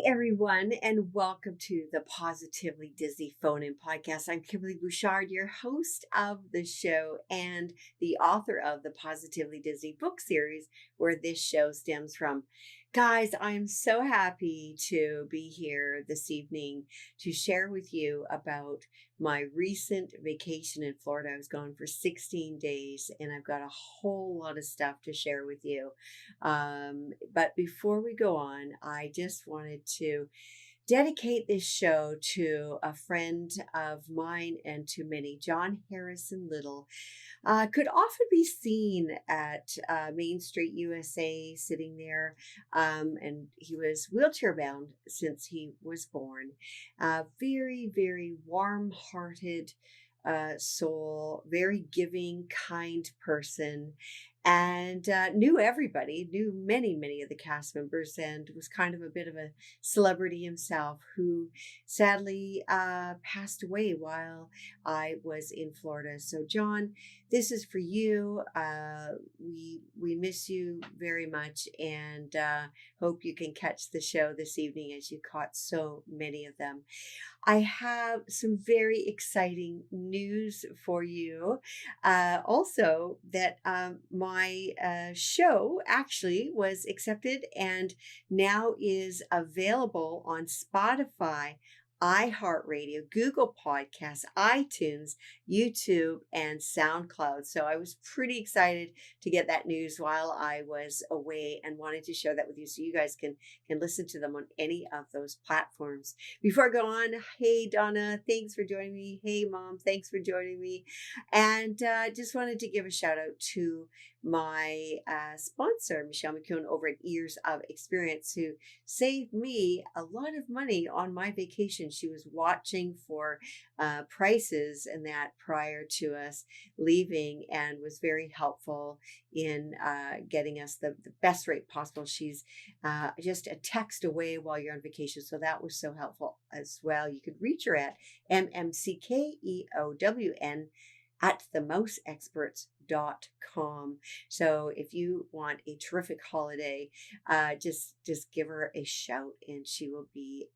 everyone, and welcome to the Positively Disney Phone In Podcast. I'm Kimberly Bouchard, your host of the show and the author of the Positively Disney book series, where this show stems from. Guys, I'm so happy to be here this evening to share with you about my recent vacation in Florida. I was gone for 16 days, and I've got a whole lot of stuff to share with you. But before we go on, I just wanted to dedicate this show to a friend of mine and to many. John Harrison Little could often be seen at Main Street, USA, sitting there, and he was wheelchair bound since he was born. Very, very warm hearted soul, very giving, kind person, and knew everybody, knew many, many of the cast members, and was kind of a bit of a celebrity himself who sadly passed away while I was in Florida. So, John, this is for you. We miss you very much, and hope you can catch the show this evening as you caught so many of them. I have some very exciting news for you. Also, that my show actually was accepted and now is available on Spotify, iHeartRadio, Google Podcasts, iTunes, YouTube, and SoundCloud. So I was pretty excited to get that news while I was away and wanted to share that with you so you guys can listen to them on any of those platforms. Before I go on, hey Donna, thanks for joining me. Hey Mom, thanks for joining me. And just wanted to give a shout out to my sponsor, Michelle McCune over at Years of Experience, who saved me a lot of money on my vacation. She was watching for prices and that prior to us leaving and was very helpful in getting us the best rate possible. She's just a text away while you're on vacation. So that was so helpful as well. You could reach her at MMCKEOWN at theMouseExperts.com. So if you want a terrific holiday, just give her a shout and she will be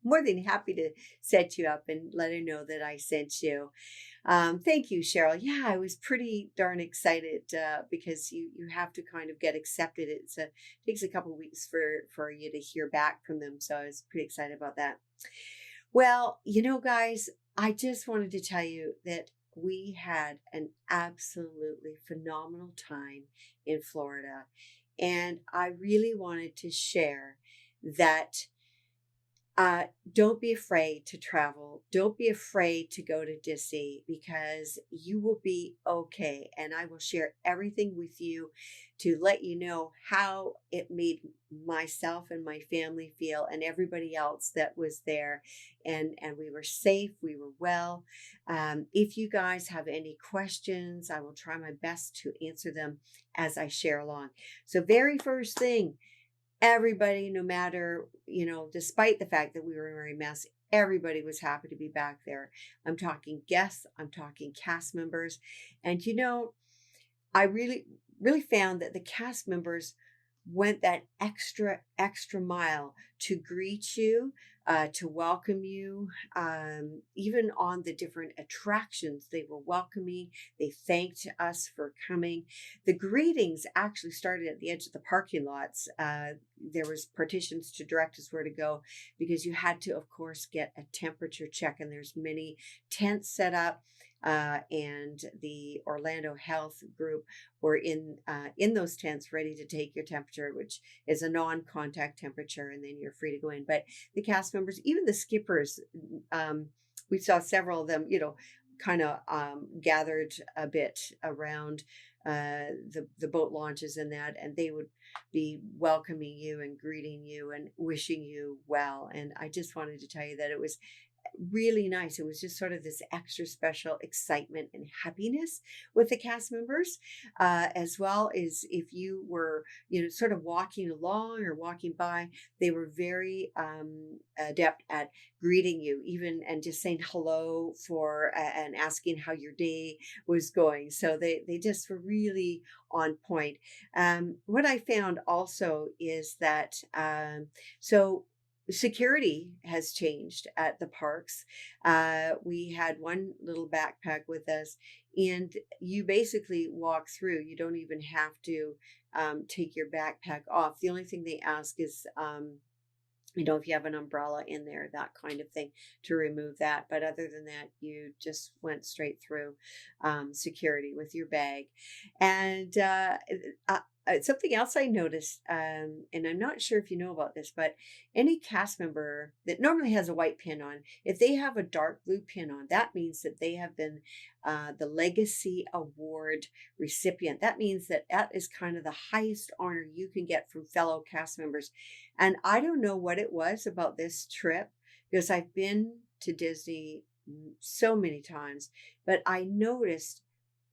more than happy to set you up and let her know that I sent you. Thank you, Cheryl. Yeah, I was pretty darn excited because you have to kind of get accepted. It takes a couple of weeks for you to hear back from them. So I was pretty excited about that. Well, guys, I just wanted to tell you that we had an absolutely phenomenal time in Florida. And I really wanted to share that don't be afraid to travel. Don't be afraid to go to Disney because you will be okay. And I will share everything with you to let you know how it made myself and my family feel and everybody else that was there. And we were safe. We were well. If you guys have any questions, I will try my best to answer them as I share along. So very first thing, everybody, no matter, despite the fact that we were wearing masks, everybody was happy to be back there. I'm talking guests, I'm talking cast members. And, I really, really found that the cast members went that extra mile to greet you, to welcome you. Even on the different attractions, they were welcoming. They thanked us for coming. The greetings actually started at the edge of the parking lots. There was partitions to direct us where to go because you had to, of course, get a temperature check, and there's many tents set up. And the Orlando Health Group were in those tents ready to take your temperature, which is a non-contact temperature, and then you're free to go in. But the cast members, even the skippers, we saw several of them, kind of gathered a bit around the boat launches and that, and they would be welcoming you and greeting you and wishing you well. And I just wanted to tell you that it was really nice. It was just sort of this extra special excitement and happiness with the cast members, as well as if you were, sort of walking along or walking by, they were very adept at greeting you, even and just saying hello and asking how your day was going. So they just were really on point. What I found also is that so security has changed at the parks. We had one little backpack with us, and you basically walk through. You don't even have to take your backpack off. The only thing they ask is, if you have an umbrella in there, that kind of thing, to remove that. But other than that, you just went straight through security with your bag. And something else I noticed, and I'm not sure if you know about this, but any cast member that normally has a white pin on, if they have a dark blue pin on, that means that they have been the Legacy Award recipient. That means that that is kind of the highest honor you can get from fellow cast members. And I don't know what it was about this trip, because I've been to Disney so many times, but I noticed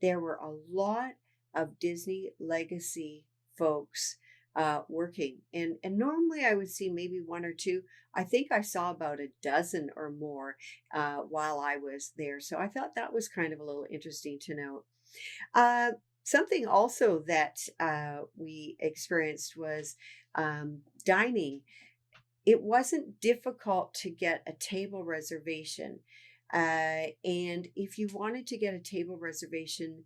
there were a lot of Disney Legacy folks working. And normally I would see maybe one or two. I think I saw about a dozen or more while I was there. So I thought that was kind of a little interesting to note. Something also that we experienced was dining. It wasn't difficult to get a table reservation. And if you wanted to get a table reservation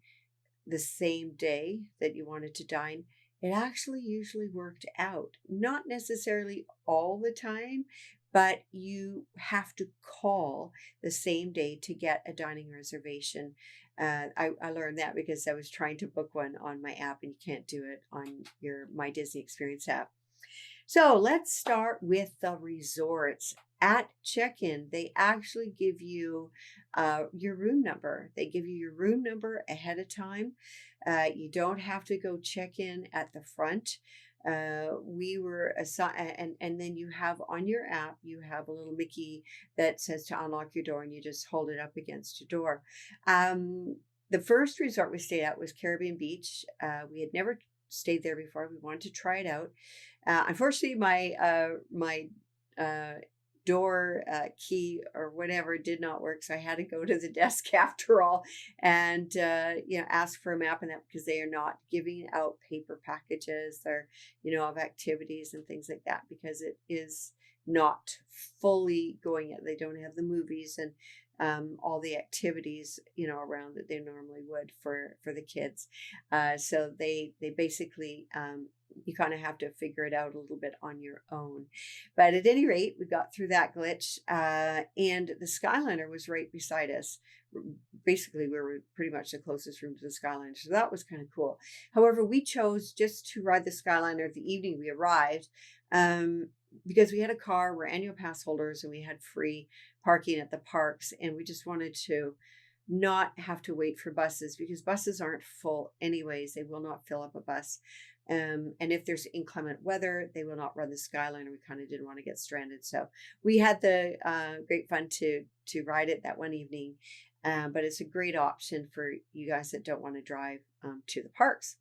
the same day that you wanted to dine, it actually usually worked out. Not necessarily all the time, but you have to call the same day to get a dining reservation. I learned that because I was trying to book one on my app, and you can't do it on your My Disney Experience app. So let's start with the resorts. At check-in, they actually give you your room number. They give you your room number ahead of time. You don't have to go check in at the front. We were assigned, and then you have on your app, you have a little Mickey that says to unlock your door, and you just hold it up against your door. The first resort we stayed at was Caribbean Beach. We had never stayed there before. We wanted to try it out. Unfortunately, my door key or whatever did not work, so I had to go to the desk after all, and ask for a map and that, because they are not giving out paper packages or of activities and things like that, because it is not fully going yet. They don't have the movies and all the activities around that they normally would for the kids. So they basically you kind of have to figure it out a little bit on your own. But at any rate, we got through that glitch, and the Skyliner was right beside us. Basically, we were pretty much the closest room to the Skyliner, so that was kind of cool. However, we chose just to ride the Skyliner the evening we arrived, because we had a car, we're annual pass holders, and we had free parking at the parks, and we just wanted to not have to wait for buses, because buses aren't full anyways. They will not fill up a bus. And if there's inclement weather, they will not run the Skyliner. We kind of didn't want to get stranded. So we had the great fun to ride it that one evening. But it's a great option for you guys that don't want to drive to the parks.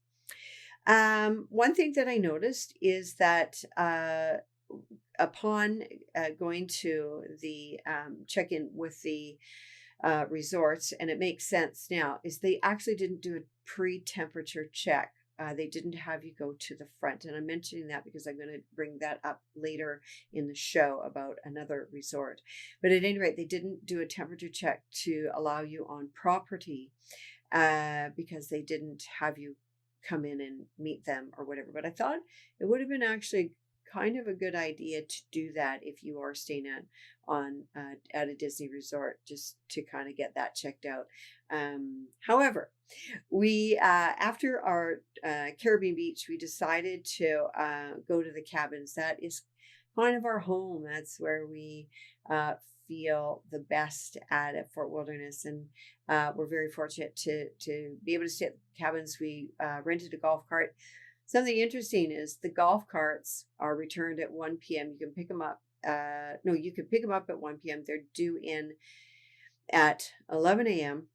One thing that I noticed is that upon going to the check-in with the resorts, and it makes sense now, is they actually didn't do a pre-temperature check. They didn't have you go to the front. And I'm mentioning that because I'm going to bring that up later in the show about another resort. But at any rate, they didn't do a temperature check to allow you on property because they didn't have you come in and meet them or whatever. But I thought it would have been actually kind of a good idea to do that if you are staying at a Disney resort, just to kind of get that checked out. However, we after our Caribbean Beach, we decided to go to the cabins. That is kind of our home. That's where we feel the best at Fort Wilderness, and we're very fortunate to be able to stay at the cabins. We rented a golf cart. Something interesting is the golf carts are returned at 1 p.m. You can pick them up. You can pick them up at 1 p.m. They're due in at 11 a.m.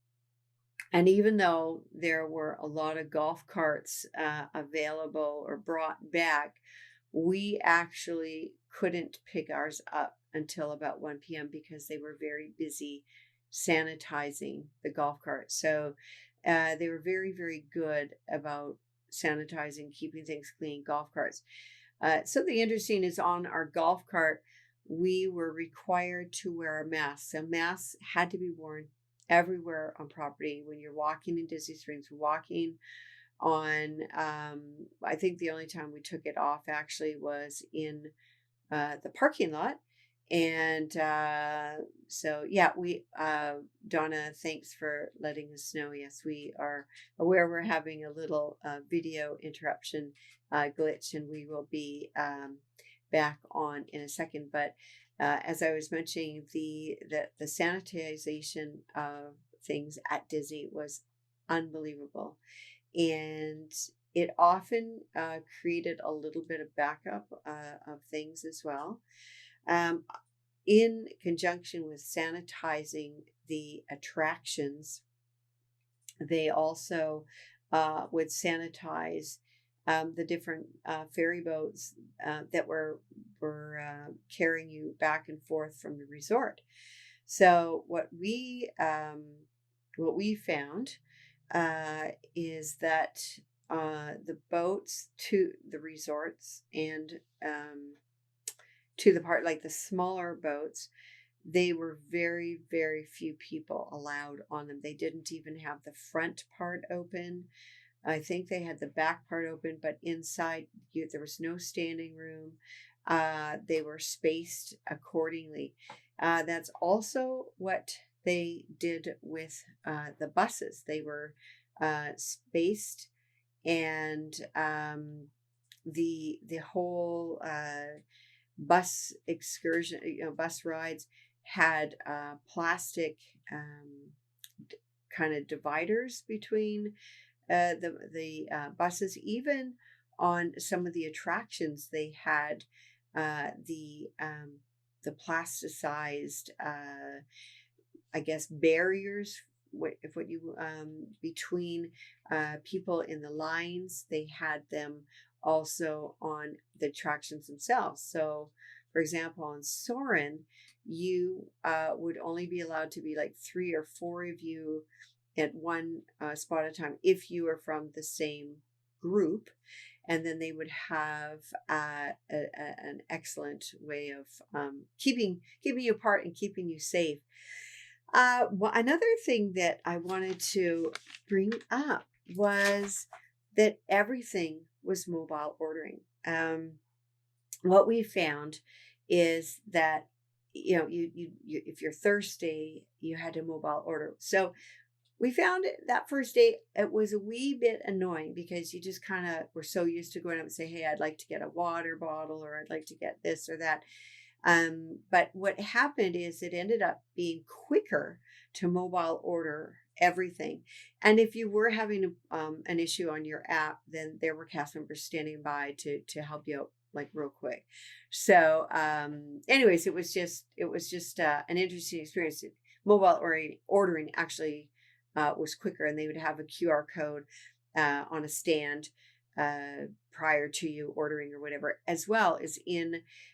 And even though there were a lot of golf carts available or brought back, we actually couldn't pick ours up until about 1 p.m. because they were very busy sanitizing the golf cart. So they were very, very good about sanitizing, keeping things clean, golf carts. Something interesting is on our golf cart, we were required to wear a mask. So masks had to be worn everywhere on property when you're walking in Disney Springs, walking on, I think the only time we took it off actually was in the parking lot. And so, yeah, Donna, thanks for letting us know. Yes, we are aware we're having a little video interruption glitch, and we will be back on in a second. But as I was mentioning, the sanitization of things at Disney was unbelievable, and it often created a little bit of backup of things as well. In conjunction with sanitizing the attractions, they also would sanitize the different ferry boats that were carrying you back and forth from the resort. So what we found is that the boats to the resorts and to the part, like the smaller boats, they were very, very few people allowed on them. They didn't even have the front part open. I think they had the back part open, but inside there was no standing room. They were spaced accordingly. That's also what they did with the buses. They were spaced, and the whole bus excursion, bus rides had plastic kind of dividers between the buses. Even on some of the attractions, they had the plasticized, I guess, barriers. If what you between people in the lines, they had them also on the attractions themselves. So, for example, on Soarin', you would only be allowed to be like 3 or 4 of you at one spot at a time if you were from the same group. And then they would have an excellent way of keeping you apart and keeping you safe. Well, another thing that I wanted to bring up was that everything was mobile ordering. What we found is that you if you're thirsty, you had to mobile order. So we found it that first day, it was a wee bit annoying because you just kind of were so used to going up and say, hey, I'd like to get a water bottle, or I'd like to get this or that. But what happened is it ended up being quicker to mobile order everything. And if you were having an issue on your app, then there were cast members standing by to help you out like real quick. So anyways, it was just an interesting experience. Mobile ordering actually was quicker, and they would have a QR code on a stand prior to you ordering or whatever, as well as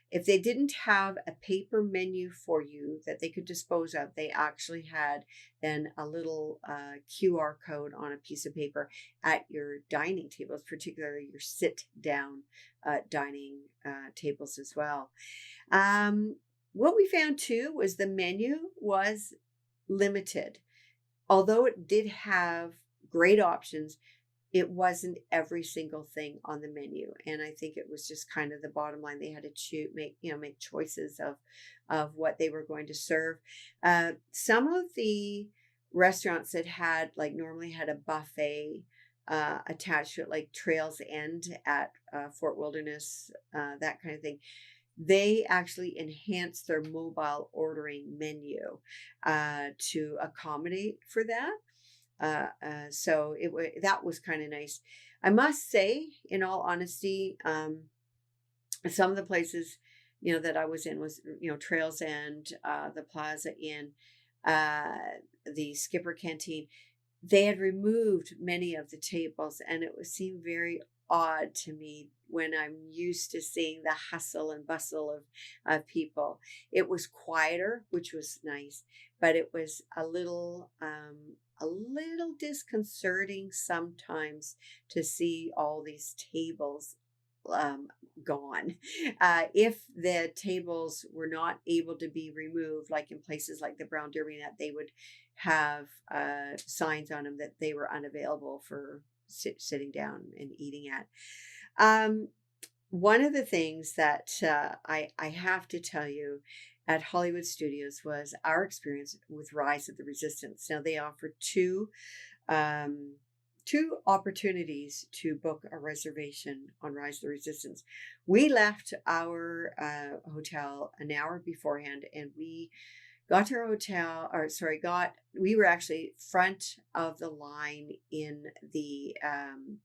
if they didn't have a paper menu for you that they could dispose of, they actually had then a little QR code on a piece of paper at your dining tables, particularly your sit down dining tables as well. What we found too was the menu was limited. Although it did have great options, it wasn't every single thing on the menu. And I think it was just kind of the bottom line. They had to make choices of what they were going to serve. Some of the restaurants that normally had a buffet attached to it, like Trails End at Fort Wilderness, that kind of thing, they actually enhanced their mobile ordering menu to accommodate for that. So that was kind of nice. I must say, in all honesty, some of the places that I was in was Trails End, the Plaza Inn, the Skipper Canteen. They had removed many of the tables, and it seemed very odd to me when I'm used to seeing the hustle and bustle of people. It was quieter, which was nice, but it was a little disconcerting sometimes to see all these tables gone. If the tables were not able to be removed, like in places like the Brown Derby, that they would have signs on them that they were unavailable for sitting down and eating at. Um, One of the things that I have to tell you at Hollywood Studios was our experience with Rise of the Resistance. Now they offer um, two opportunities to book a reservation on Rise of the Resistance. We left our hotel an hour beforehand, and we got to our hotel, or sorry, we were actually front of the line in the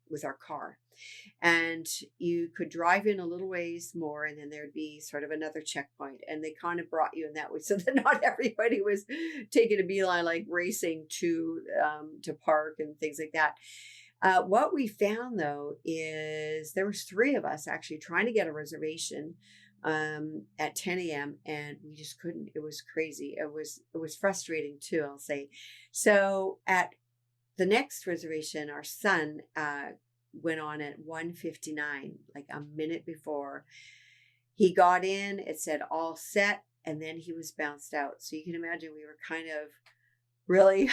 with our car, and you could drive in a little ways more, and then there'd be sort of another checkpoint, and they kind of brought you in that way so that not everybody was taking a beeline, like racing to park and things like that. What we found though is there was three of us actually trying to get a reservation at 10 a.m. and we just couldn't. It was crazy. It was frustrating too, I'll say. So at the next reservation, our son went on at 1:59, like a minute before. He got in, it said all set, and then he was bounced out. So you can imagine we were kind of really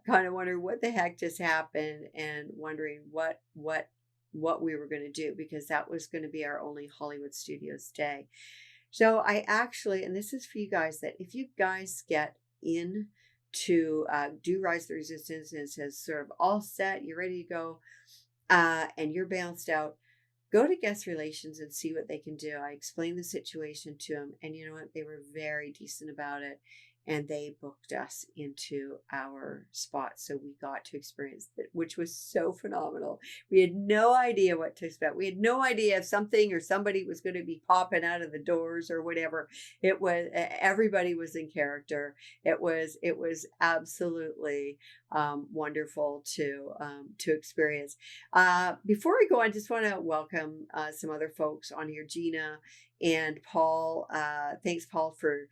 kind of wondering what the heck just happened, and wondering what we were going to do, because that was going to be our only Hollywood Studios day. So I actually, and this is for you guys, that if you guys get in to do Rise of the Resistance and it says sort of all set, you're ready to go, and you're bounced out, go to guest relations and see what they can do. I explained the situation to them, and you know what? They were very decent about it, and they booked us into our spot. So we got to experience it, which was so phenomenal. We had no idea what to expect. We had no idea if something or somebody was going to be popping out of the doors or whatever. It was, everybody was in character. It was absolutely wonderful to experience. Before we go on, I just want to welcome some other folks on here. Gina and Paul. Thanks, Paul, for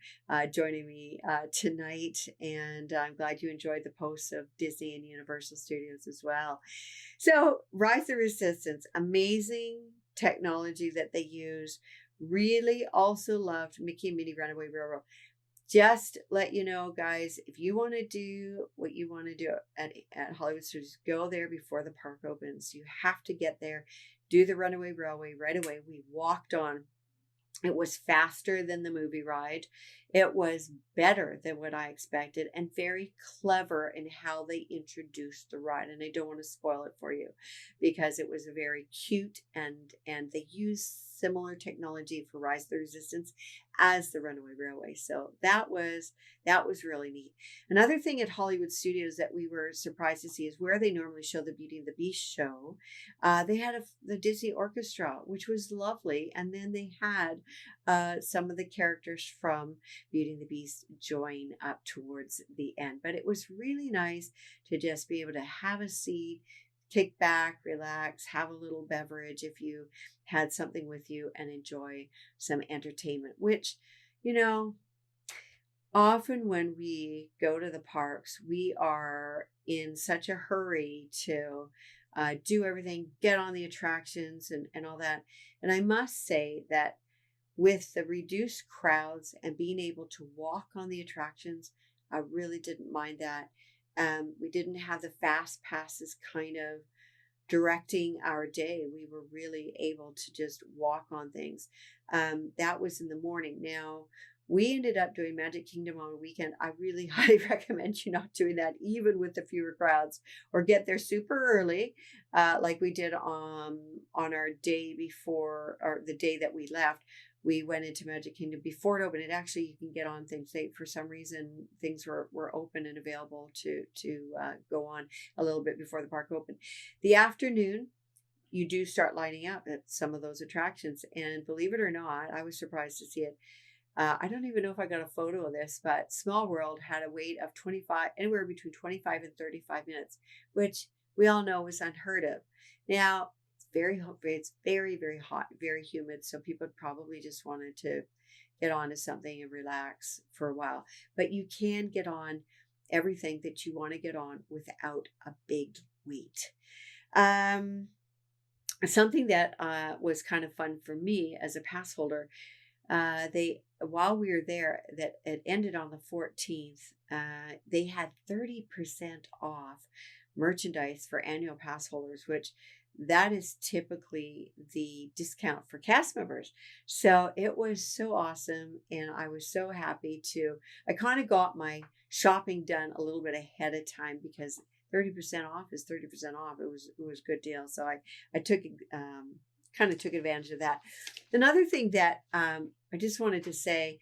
joining me tonight. And I'm glad you enjoyed the posts of Disney and Universal Studios as well. So Rise of the Resistance, amazing technology that they use. Really also loved Mickey and Minnie Runaway Railroad. Just let you know, guys, if you want to do what you want to do at Hollywood Studios, go there before the park opens. You have to get there, do the Runaway Railway right away. We walked on. It was faster than the movie ride. It was better than what I expected, and very clever in how they introduced the ride. And I don't want to spoil it for you, because it was very cute, and they used similar technology for Rise of the Resistance as the Runaway Railway. So that was really neat. Another thing at Hollywood Studios that we were surprised to see is where they normally show the Beauty and the Beast show. They had the Disney Orchestra, which was lovely, and then they had some of the characters from Beauty and the Beast join up towards the end. But it was really nice to just be able to have a seat, kick back, relax, have a little beverage if you had something with you, and enjoy some entertainment, which, you know, often when we go to the parks, we are in such a hurry to do everything, get on the attractions and all that. And I must say that with the reduced crowds and being able to walk on the attractions, I really didn't mind that. We didn't have the fast passes kind of directing our day. We were really able to just walk on things. That was in the morning. Now, we ended up doing Magic Kingdom on a weekend. I really highly recommend you not doing that, even with the fewer crowds, or get there super early, like we did on our day before, or the day that we left. We went into Magic Kingdom before it opened. It actually, you can get on things. For some reason, things were open and available to go on a little bit before the park opened. The afternoon, you do start lining up at some of those attractions, and believe it or not, I was surprised to see it. I don't even know if I got a photo of this, but Small World had a wait of anywhere between 25 and 35 minutes, which we all know is unheard of. Now, it's very, very hot, very humid. So people probably just wanted to get on to something and relax for a while. But you can get on everything that you want to get on without a big wait. Something that was kind of fun for me as a pass holder, they while we were there, that it ended on the 14th. They had 30% off merchandise for annual pass holders, which that is typically the discount for cast members. So it was so awesome, and I was so happy to. I kind of got my shopping done a little bit ahead of time because 30% off is 30% off. It was a good deal. So I took kind of took advantage of that. Another thing that I just wanted to say,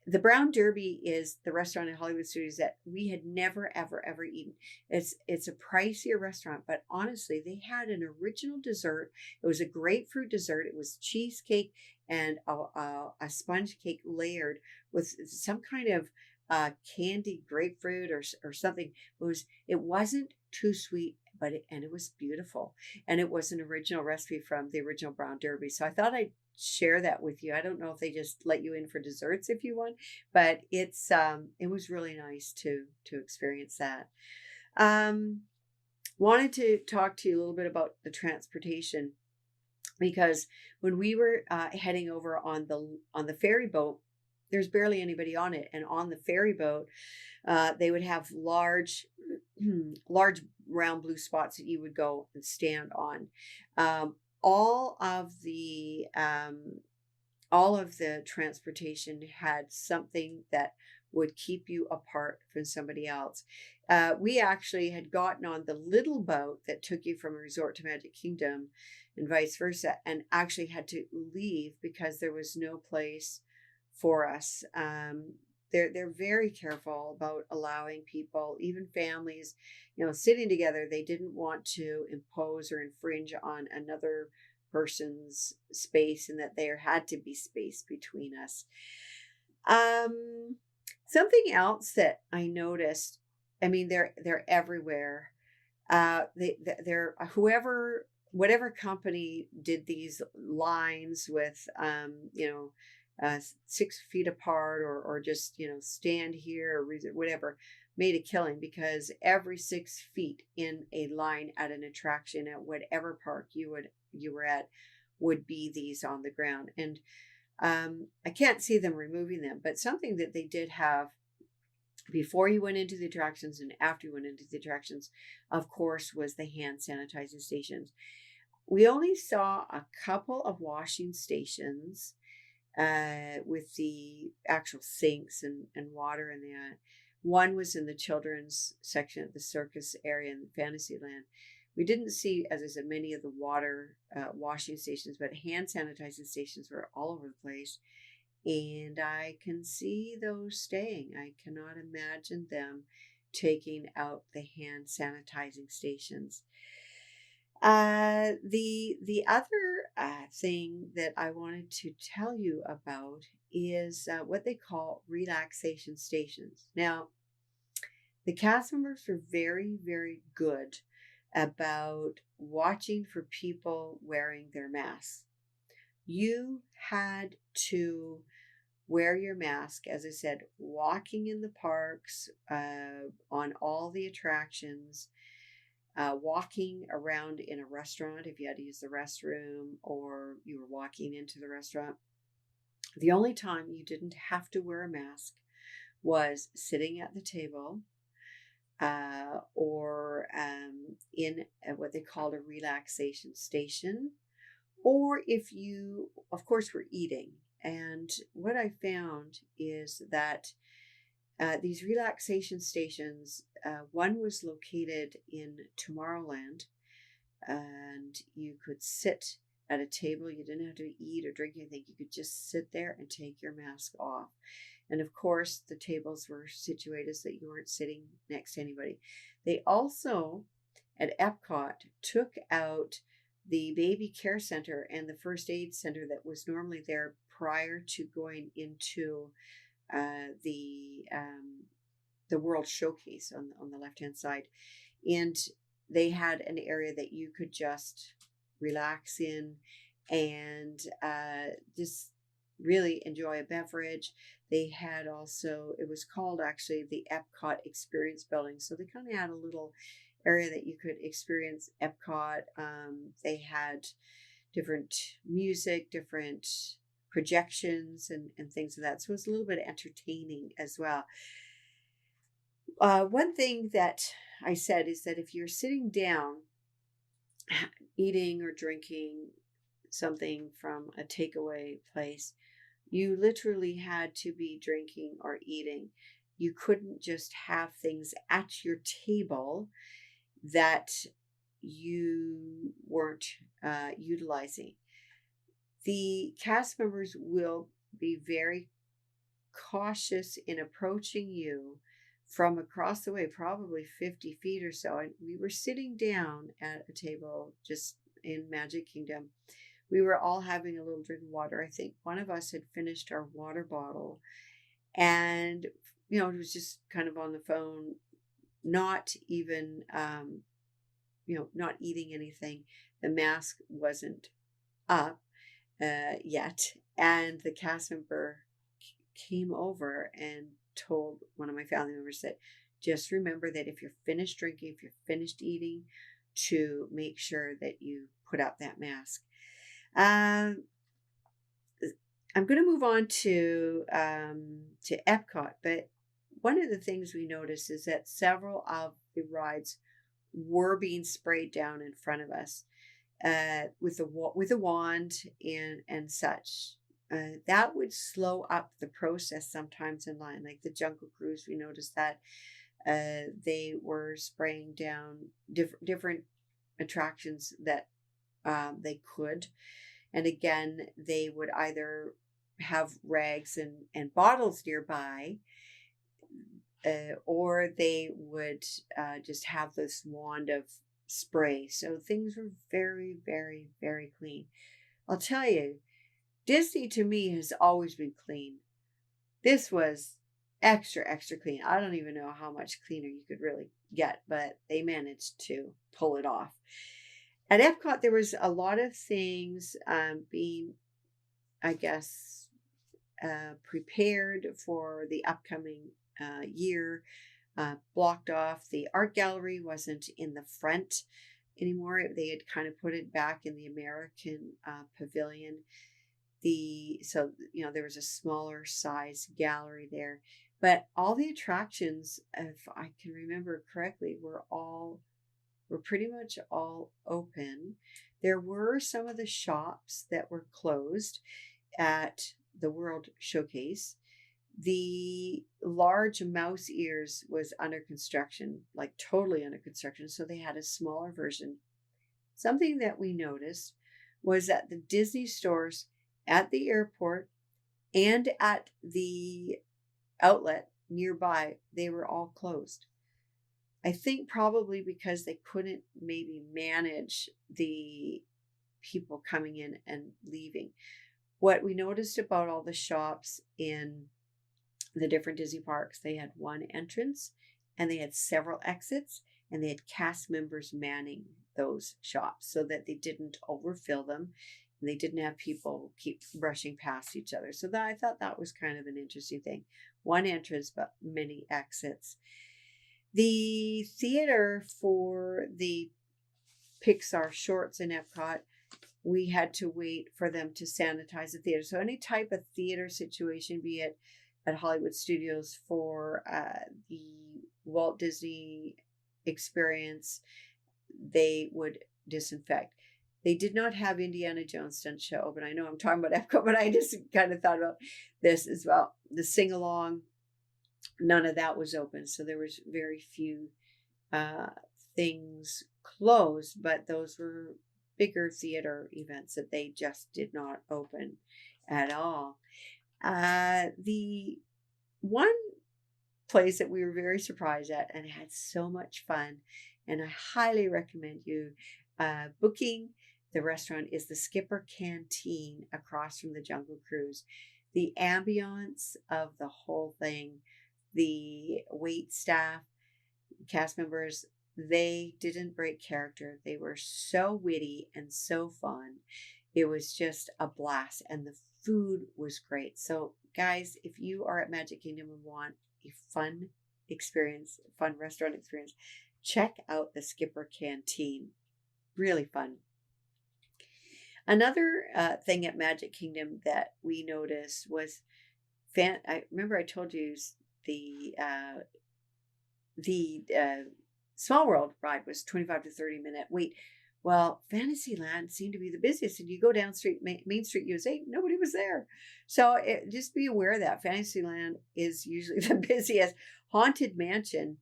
the Brown Derby is the restaurant in Hollywood Studios that we had never, ever, ever eaten. It's a pricier restaurant, but honestly, they had an original dessert. It was a grapefruit dessert. It was cheesecake and a sponge cake layered with some kind of candied grapefruit or something. It wasn't too sweet, but it was beautiful, and it was an original recipe from the original Brown Derby. So I thought I'd share that with you. I don't know if they just let you in for desserts if you want, but it was really nice to experience that. Um, Wanted to talk to you a little bit about the transportation, because when we were heading over on the ferry boat, there's barely anybody on it, and on the ferry boat, they would have large round blue spots that you would go and stand on. Um, all of the um, all of the transportation had something that would keep you apart from somebody else. We actually had gotten on the little boat that took you from a resort to Magic Kingdom and vice versa, and actually had to leave because there was no place for us. They're very careful about allowing people, even families, sitting together. They didn't want to impose or infringe on another person's space, and that there had to be space between us. Um, Something else that I noticed, I mean, they're everywhere. They're whatever company did these lines with, 6 feet apart, or just stand here, or whatever, made a killing, because every 6 feet in a line at an attraction at whatever park you were at would be these on the ground. And I can't see them removing them, but something that they did have before you went into the attractions and after you went into the attractions, of course, was the hand sanitizing stations. We only saw a couple of washing stations with the actual sinks and water in that. One was in the children's section of the circus area in Fantasyland. We didn't see, as I said, many of the water washing stations, but hand sanitizing stations were all over the place. And I can see those staying. I cannot imagine them taking out the hand sanitizing stations. The other thing that I wanted to tell you about is what they call relaxation stations. Now, the cast members were very, very good about watching for people wearing their masks. You had to wear your mask, as I said, walking in the parks, on all the attractions, walking around in a restaurant if you had to use the restroom or you were walking into the restaurant. The only time you didn't have to wear a mask was sitting at the table, or in what they called a relaxation station, or if you, of course, were eating. And what I found is that these relaxation stations, one was located in Tomorrowland, and you could sit at a table. You didn't have to eat or drink anything. You could just sit there and take your mask off. And of course, the tables were situated so that you weren't sitting next to anybody. They also, at Epcot, took out the baby care center and the first aid center that was normally there prior to going into the World Showcase on the left hand side, and they had an area that you could just relax in and just really enjoy a beverage. They had also, it was called actually the Epcot Experience Building, so they kind of had a little area that you could experience Epcot. They had different music, different projections, and things of that. So it was a little bit entertaining as well. One thing that I said is that if you're sitting down, eating or drinking something from a takeaway place, you literally had to be drinking or eating. You couldn't just have things at your table that you weren't utilizing. The cast members will be very cautious in approaching you from across the way, probably 50 feet or so. And we were sitting down at a table just in Magic Kingdom. We were all having a little drink of water. I think one of us had finished our water bottle, and it was just kind of on the phone, not even not eating anything. The mask wasn't up yet, and the cast member came over and told one of my family members that just remember that if you're finished drinking, if you're finished eating, to make sure that you put up that mask. I'm going to move on to Epcot, but one of the things we noticed is that several of the rides were being sprayed down in front of us with a wand and such. That would slow up the process sometimes in line. Like the Jungle Cruise, we noticed that they were spraying down different attractions that they could. And again, they would either have rags and bottles nearby, or they would just have this wand of spray. So things were very, very, very clean. I'll tell you, Disney to me has always been clean. This was extra, extra clean. I don't even know how much cleaner you could really get, but they managed to pull it off. At Epcot, there was a lot of things being, I guess, prepared for the upcoming year, blocked off. The art gallery wasn't in the front anymore. They had kind of put it back in the American pavilion. So there was a smaller size gallery there, but all the attractions, if I can remember correctly, were pretty much all open. There were some of the shops that were closed at the World Showcase. The large mouse ears was under construction, like totally under construction, so they had a smaller version. Something that we noticed was that the Disney stores at the airport and at the outlet nearby, they were all closed. I think probably because they couldn't maybe manage the people coming in and leaving. What we noticed about all the shops in the different Disney parks, they had one entrance and they had several exits, and they had cast members manning those shops so that they didn't overfill them and they didn't have people keep brushing past each other. So I thought that was kind of an interesting thing. One entrance, but many exits. The theater for the Pixar shorts in Epcot, we had to wait for them to sanitize the theater. So any type of theater situation, be it at Hollywood Studios for the Walt Disney Experience, they would disinfect. They did not have Indiana Jones stunt show, but I know I'm talking about Epcot, but I just kind of thought about this as well. The sing-along, none of that was open. So there was very few things closed, but those were bigger theater events that they just did not open at all. The one place that we were very surprised at and had so much fun, and I highly recommend you booking the restaurant, is the Skipper Canteen across from the Jungle Cruise. The ambiance of the whole thing, the wait staff, cast members, they didn't break character. They were so witty and so fun. It was just a blast, and the food was great. So guys, if you are at Magic Kingdom and want a fun experience, fun restaurant experience, check out the Skipper Canteen. Really fun. Another thing at Magic Kingdom that we noticed was I remember I told you the uh, the Small World ride was 25 to 30-minute wait. Well, Fantasyland seemed to be the busiest, and you go down Main Street USA, nobody was there. So just be aware of that. Fantasyland is usually the busiest. Haunted Mansion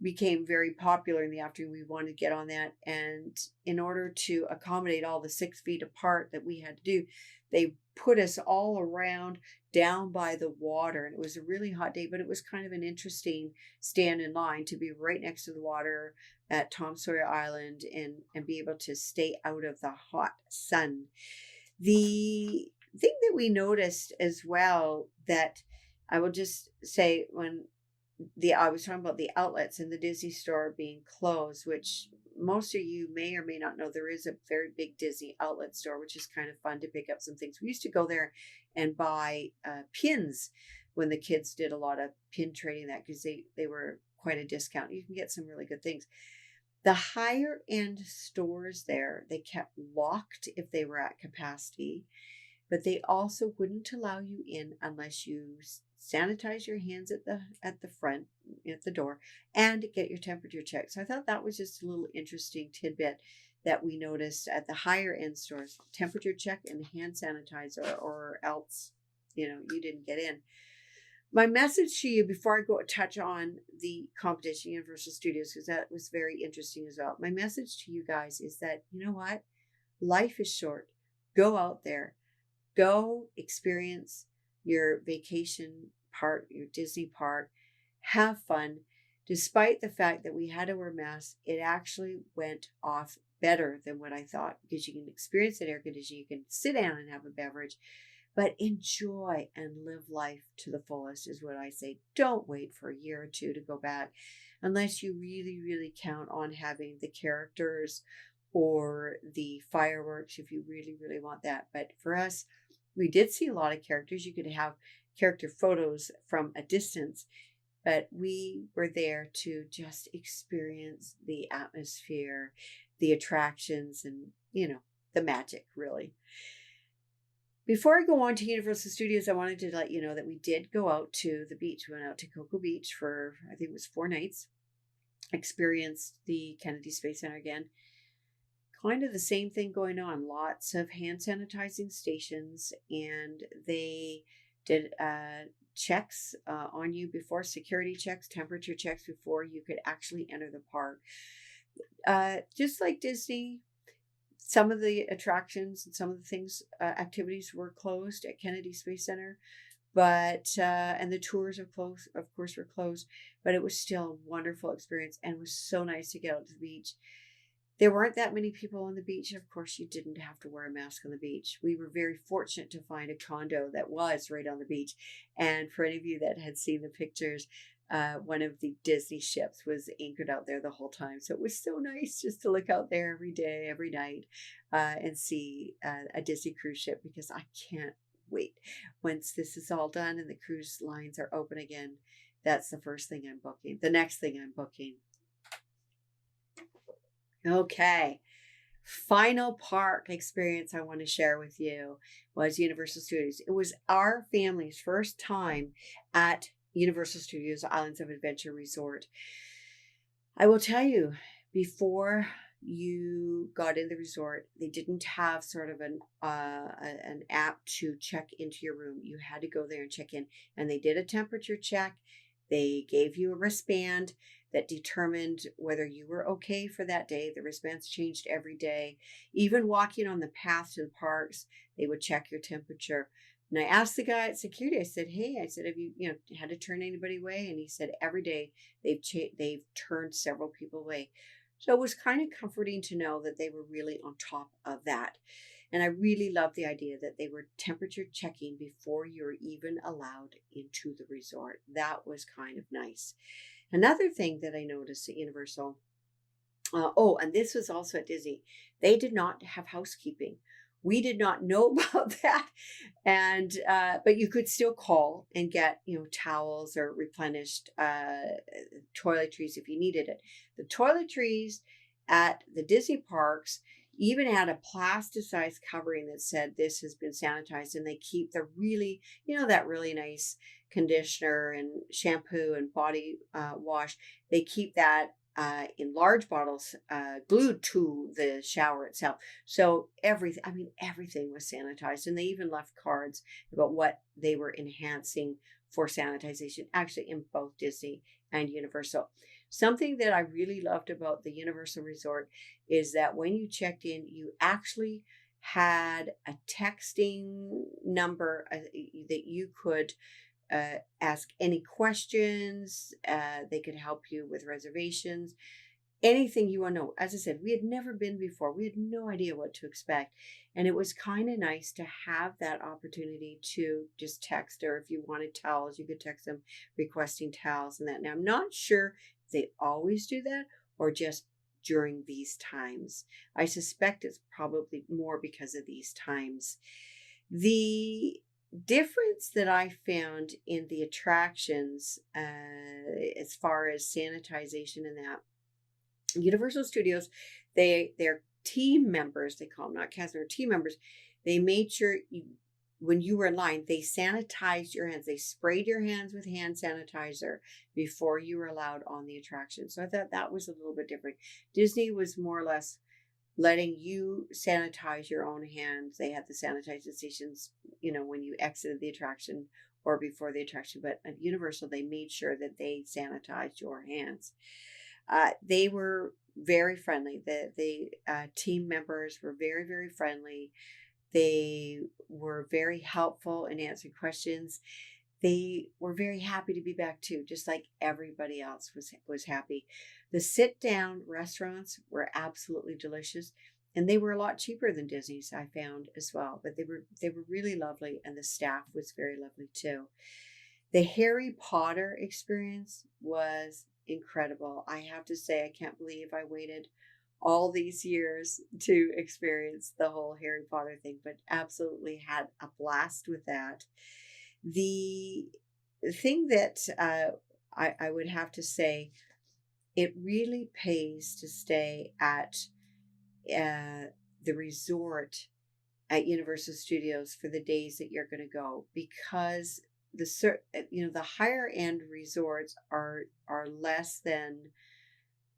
became very popular in the afternoon. We wanted to get on that, and in order to accommodate all the 6 feet apart that we had to do, they put us all around down by the water, and it was a really hot day, but it was kind of an interesting stand in line to be right next to the water at Tom Sawyer Island and be able to stay out of the hot sun. The thing that we noticed as well, that I will just say, when I was talking about the outlets in the Disney store being closed, which most of you may or may not know, there is a very big Disney outlet store, which is kind of fun to pick up some things. We used to go there and buy pins when the kids did a lot of pin trading, that because they were quite a discount. You can get some really good things. The higher end stores there, they kept locked if they were at capacity, but they also wouldn't allow you in unless you sanitize your hands at the front, at the door, and get your temperature checked. So I thought that was just a little interesting tidbit that we noticed at the higher end stores: temperature check and hand sanitizer, or else you didn't get in. My message to you before I go touch on the competition, Universal Studios, because that was very interesting as well. My message to you guys is that, you know what? Life is short. Go out there. Go experience your vacation park, your Disney park. Have fun. Despite the fact that we had to wear masks, it actually went off better than what I thought, because you can experience that air conditioning, you can sit down and have a beverage, but enjoy and live life to the fullest is what I say. Don't wait for a year or two to go back unless you really, really count on having the characters or the fireworks, if you really, really want that. But for us, we did see a lot of characters. You could have character photos from a distance, but we were there to just experience the atmosphere, the attractions, and, the magic, really. Before I go on to Universal Studios, I wanted to let you know that we did go out to the beach. We went out to Cocoa Beach for, I think it was 4 nights, experienced the Kennedy Space Center again. Kind of the same thing going on. Lots of hand sanitizing stations, and they did checks on you before, security checks, temperature checks before you could actually enter the park. Just like Disney, some of the attractions and some of the things, activities were closed at Kennedy Space Center, but and the tours of course were closed, but it was still a wonderful experience, and it was so nice to get out to the beach. There weren't that many people on the beach. Of course, you didn't have to wear a mask on the beach. We were very fortunate to find a condo that was right on the beach. And for any of you that had seen the pictures, one of the Disney ships was anchored out there the whole time. So it was so nice just to look out there every day, every night, and see a Disney cruise ship, because I can't wait. Once this is all done and the cruise lines are open again, that's the first thing I'm booking. The next thing I'm booking. Okay. Final park experience I want to share with you was Universal Studios. It was our family's first time at Universal Studios Islands of Adventure Resort. I will tell you, before you got in the resort, they didn't have sort of an app to check into your room. You had to go there and check in, and they did a temperature check. They gave you a wristband that determined whether you were okay for that day. The wristbands changed every day. Even walking on the path to the parks, they would check your temperature. And I asked the guy at security, I said, hey, have you, had to turn anybody away? And he said, every day they've turned several people away. So it was kind of comforting to know that they were really on top of that. And I really loved the idea that they were temperature checking before you were even allowed into the resort. That was kind of nice. Another thing that I noticed at Universal, and this was also at Disney, they did not have housekeeping. We did not know about that. And, but you could still call and get, towels or replenished toiletries if you needed it. The toiletries at the Disney parks even had a plasticized covering that said this has been sanitized, and they keep the really, that really nice conditioner and shampoo and body wash. They keep that in large bottles, glued to the shower itself. So everything was sanitized, and they even left cards about what they were enhancing for sanitization, actually in both Disney and Universal. Something that I really loved about the Universal Resort is that when you checked in, you actually had a texting number that you could ask any questions. They could help you with reservations, anything you want to know. As I said, we had never been before. We had no idea what to expect. And it was kind of nice to have that opportunity to just text, or if you wanted towels, you could text them requesting towels and that. Now, I'm not sure if they always do that or just during these times. I suspect it's probably more because of these times. The difference that I found in the attractions, as far as sanitization and that, Universal Studios, their team members, they call them, not cast members, team members, they made sure when you were in line, they sanitized your hands. They sprayed your hands with hand sanitizer before you were allowed on the attraction. So I thought that was a little bit different. Disney was more or less letting you sanitize your own hands. They had the sanitizing stations, when you exited the attraction or before the attraction. But at Universal, they made sure that they sanitized your hands. They were very friendly. The team members were very, very friendly. They were very helpful in answering questions. They were very happy to be back too, just like everybody else was happy. The sit-down restaurants were absolutely delicious, and they were a lot cheaper than Disney's, I found as well. But they were really lovely, and the staff was very lovely too. The Harry Potter experience was incredible. I have to say, I can't believe I waited all these years to experience the whole Harry Potter thing, but absolutely had a blast with that. The thing that I would have to say, it really pays to stay at the resort at Universal Studios for the days that you're going to go, because the higher end resorts are less than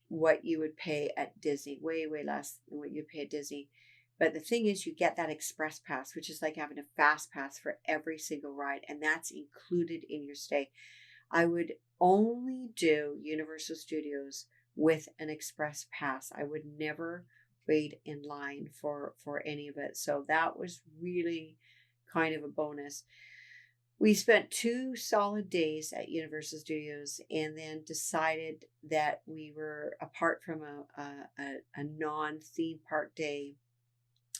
what you would pay at Disney, way less than what you pay at Disney. But the thing is, you get that express pass, which is like having a fast pass for every single ride, and that's included in your stay. I would only do Universal Studios with an express pass. I would never wait in line for any of it. So that was really kind of a bonus. We spent 2 solid days at Universal Studios and then decided that we were, apart from a non-theme park day,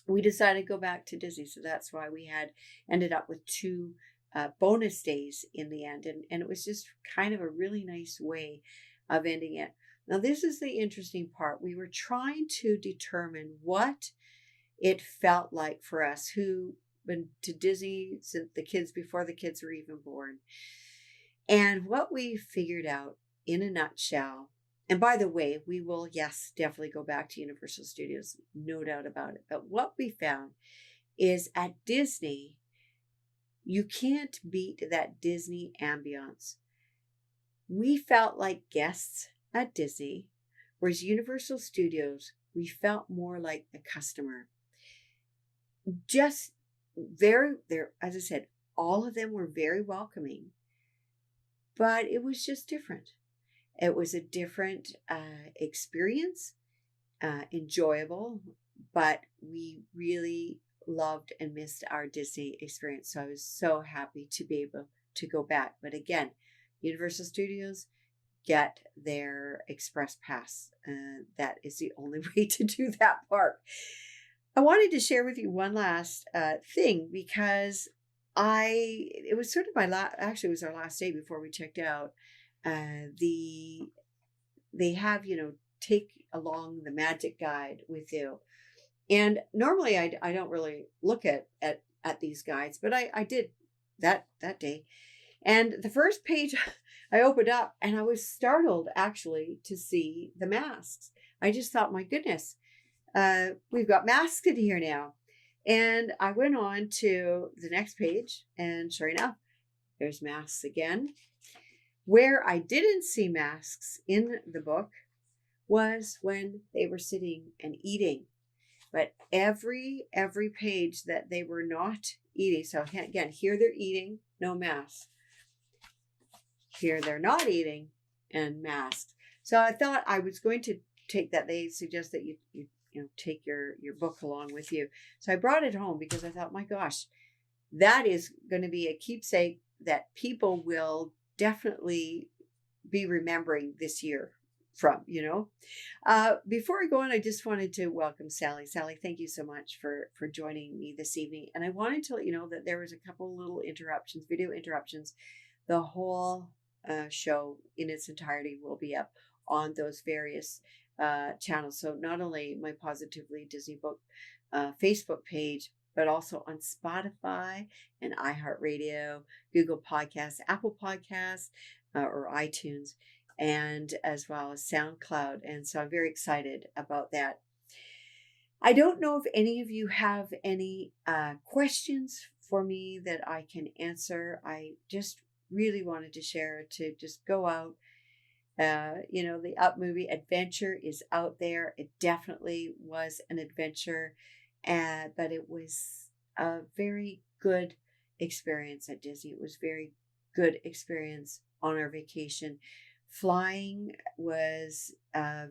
we decided to go back to Disney. So that's why we had ended up with 2 bonus days in the end. And it was just kind of a really nice way of ending it. Now, this is the interesting part. We were trying to determine what it felt like for us who been to Disney since before the kids were even born. And what we figured out in a nutshell, and by the way, we will, yes, definitely go back to Universal Studios, no doubt about it. But what we found is at Disney, you can't beat that Disney ambiance. We felt like guests at Disney, whereas Universal Studios, we felt more like the customer. Just as I said, all of them were very welcoming, but it was just different. It was a different experience, enjoyable, but we really loved and missed our Disney experience. So I was so happy to be able to go back. But again, Universal Studios, get their express pass. That is the only way to do that park. I wanted to share with you one last thing, because it was sort of actually it was our last day before we checked out. They have, take along the magic guide with you. And normally I don't really look at these guides, but I did that day. And the first page I opened up and I was startled actually to see the masks. I just thought, my goodness, we've got masks in here now. And I went on to the next page, and sure enough, there's masks again. Where I didn't see masks in the book was when they were sitting and eating. But every page that they were not eating, so again, here they're eating, no mask. Here they're not eating and masked. So I thought I was going to take that. They suggest that you take your book along with you. So I brought it home because I thought, my gosh, that is going to be a keepsake that people will definitely be remembering this year from, Before I go on, I just wanted to welcome Sally. Sally, thank you so much for joining me this evening. And I wanted to let you know that there was a couple little interruptions, video interruptions. The whole show in its entirety will be up on those various channels. So not only my Positively Disney Book Facebook page, but also on Spotify and iHeartRadio, Google Podcasts, Apple Podcasts, or iTunes, and as well as SoundCloud. And so I'm very excited about that. I don't know if any of you have any questions for me that I can answer. I just really wanted to share, to just go out. The Up movie adventure is out there. It definitely was an adventure, but it was a very good experience at Disney. It was very good experience on our vacation. Flying was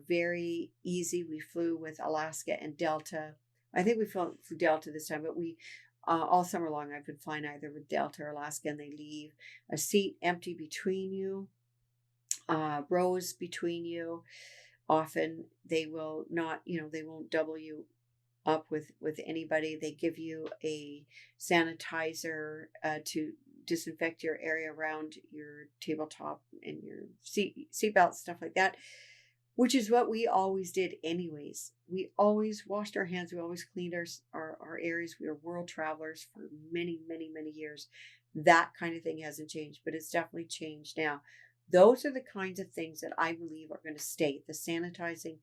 very easy. We flew with Alaska and Delta. I think we flew Delta this time, but we all summer long I've been flying either with Delta or Alaska, and they leave a seat empty between you. Rows between you. Often they will not, they won't double you up with anybody. They give you a sanitizer to disinfect your area around your tabletop and your seatbelt, stuff like that, which is what we always did anyways. We always washed our hands. We always cleaned our areas. We were world travelers for many, many, many years. That kind of thing hasn't changed, but it's definitely changed now. Those are the kinds of things that I believe are going to stay. The sanitizing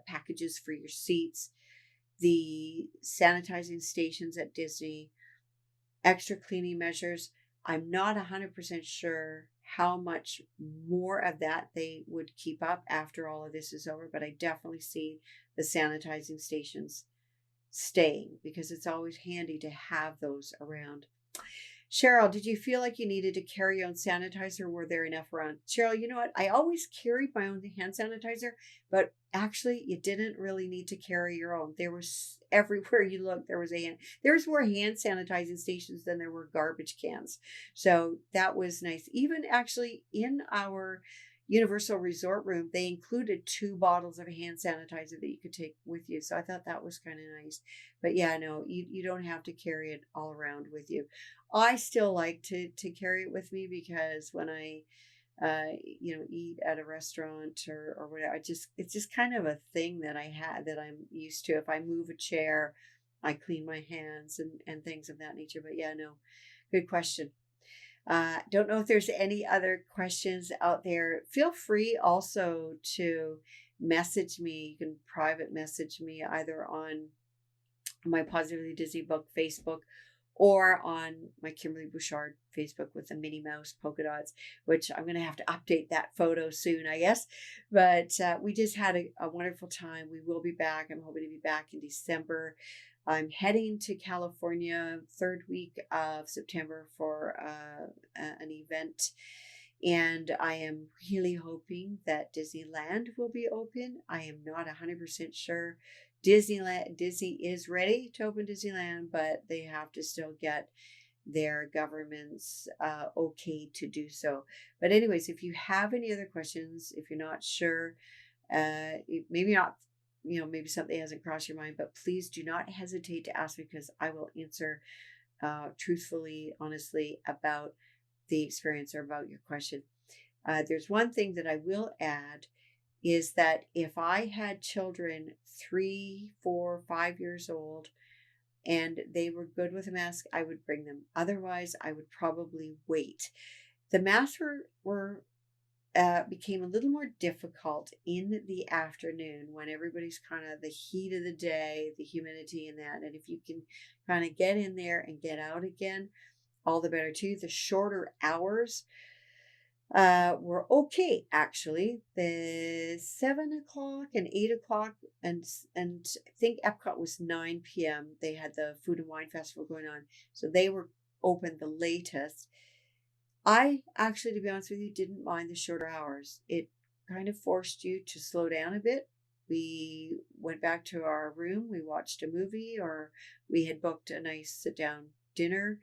packages for your seats, the sanitizing stations at Disney, extra cleaning measures. I'm not 100% sure how much more of that they would keep up after all of this is over, but I definitely see the sanitizing stations staying because it's always handy to have those around. Cheryl, did you feel like you needed to carry your own sanitizer? Were there enough around? Cheryl, you know what? I always carried my own hand sanitizer, but actually you didn't really need to carry your own. There was everywhere you looked, there was more hand sanitizing stations than there were garbage cans. So that was nice. Even actually in our Universal Resort room, they included 2 bottles of hand sanitizer that you could take with you. So I thought that was kind of nice. But yeah, no, you don't have to carry it all around with you. I still like to carry it with me because when I eat at a restaurant or whatever, it's just kind of a thing that I'm used to. If I move a chair, I clean my hands and things of that nature. But yeah, no, good question. Don't know if there's any other questions out there. Feel free also to message me. You can private message me either on my Positively Disney Book Facebook or on my Kimberly Bouchard Facebook with the Minnie Mouse polka dots, which I'm going to have to update that photo soon, I guess. But we just had a wonderful time. We will be back. I'm hoping to be back in December. I'm heading to California 3rd week of September for an event. And I am really hoping that Disneyland will be open. I am not 100% sure. Disney is ready to open Disneyland, but they have to still get their government's okay to do so. But anyways, if you have any other questions, if you're not sure, maybe not, maybe something hasn't crossed your mind, but please do not hesitate to ask me because I will answer truthfully, honestly about the experience or about your question. There's one thing that I will add is that if I had children 3, 4, 5 years old and they were good with a mask, I would bring them. Otherwise, I would probably wait. The masks were became a little more difficult in the afternoon when everybody's kind of the heat of the day, the humidity and that. And if you can kind of get in there and get out again, all the better too. The shorter hours were okay actually. The 7 o'clock and 8 o'clock, and I think Epcot was 9 p.m. They had the Food and Wine Festival going on, so they were open the latest. I actually, to be honest with you, didn't mind the shorter hours. It kind of forced you to slow down a bit. We went back to our room, we watched a movie, or we had booked a nice sit down dinner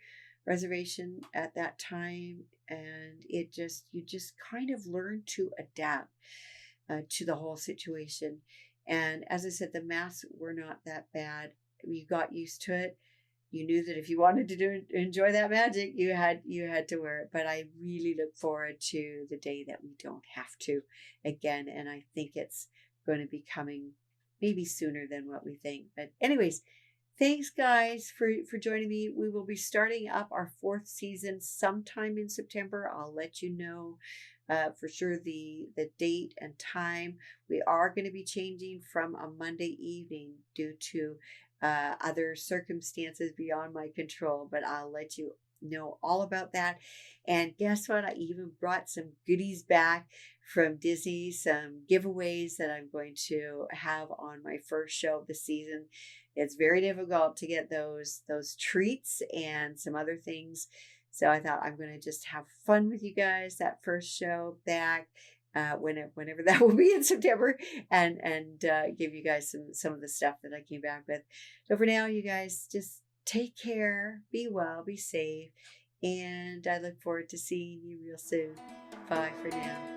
reservation at that time. And you just kind of learn to adapt to the whole situation. And as I said, the masks were not that bad. You got used to it. You knew that if you wanted to enjoy that magic, you had to wear it. But I really look forward to the day that we don't have to again. And I think it's going to be coming maybe sooner than what we think. But anyways, thanks guys for joining me. We will be starting up our 4th season sometime in September. I'll let you know for sure the date and time. We are going to be changing from a Monday evening due to other circumstances beyond my control, but I'll let you know all about that. And guess what? I even brought some goodies back from Disney, some giveaways that I'm going to have on my first show of the season. It's very difficult to get those treats and some other things. So I thought I'm going to just have fun with you guys that first show back. Whenever that will be in September, and give you guys some of the stuff that I came back with. So for now, you guys just take care, be well, be safe, and I look forward to seeing you real soon. Bye for now.